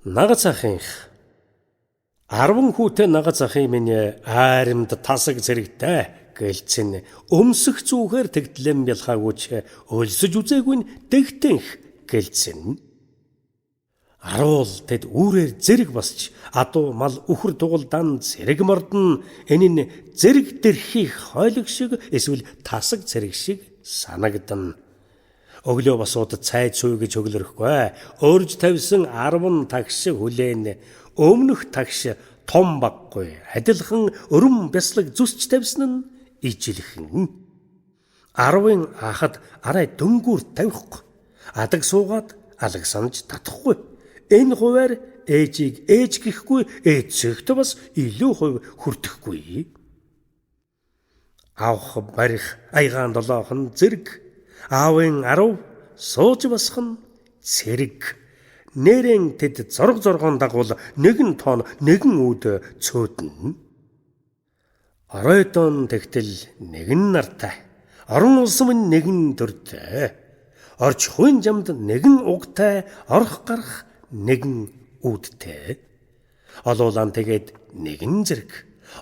Нагаз ахынх 10 хүүтэй нагаз ахын минь ааримд тасаг зэрэгтэй гэлцэн өмсөх зүүхээр тэгтлэм бялхаагүйч өлсөж үзээгүй нь дэгтэнх гэлцэн. Аруул тэд үүрээр зэрэг басч адуу мал үхэр тугалдан зэрэг мордон энэ нь зэрэг дэрхих хойлог шиг эсвэл тасаг зэрэг шиг санагдана. Өглөө басууд цай цүй гэж хөглөрөхгүй. Өрж тавьсан 10 тагш хүлээн өмнөх тагш том баггүй адилхан өрөм бяслаг зүсч тавьсан нь ижилхэн. 10-ын ахад арай дөнгүүр тавихгүй. Адаг суугаад алаг санаж татахгүй. Энэ хуваар ээжийг ээж гэхгүй, ээжсэхт бас илүү хувь хүртэхгүй. Авах барих айгаан долоохон зэрэг, аавын 10 сууж басах нь цэрэг. Нэрэн тэд зоргон дагуул нэгэн тоон нэгэн үд цөөднө. Оройдон тэгтэл нэгэн нартай, орон улсам нэгэн төртэй, орч хувийн жамд нэгэн угтай, орох гарах нэгэн үүдтэй. Олуулан тэгээд нэгэн зэрэг,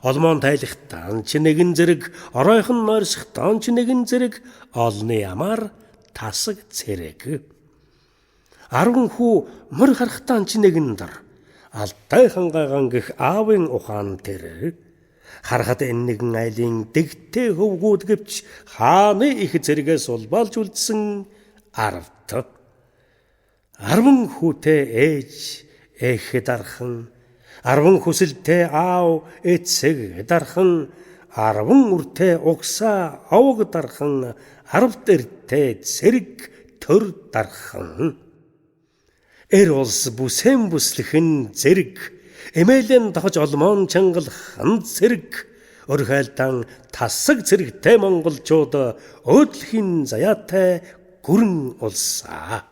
олмоон тайлахтан ч нэгэн зэрэг, оройхон нойрсохтан ч нэгэн зэрэг, олны ямар тасаг цэрэг. 10 хүү мөр харахтан ч нэгэн дор, алтай хангайгаан гэх аавын ухаан тэр. Харахад энэ нэгэн айлын дэгтэй хөвгүүд гэвч хааны их зэрэгээс улбаалж үлдсэн 10. 10 хүүтэй ээж эх дархан, 10 хүсэлтэй аав эцэг дархан, 10 үртэй угсаа овог дархан, 10 дэртэй цэрэг төр дархан. Улс бүсэн бүслэхэн зэрэг, эмээлэн тохож олмоон чангалхан зэрэг, өрхөйлтан тасаг цэрэгтэй монголчууд өөдлөхийн заяатай гүрэн улсаа.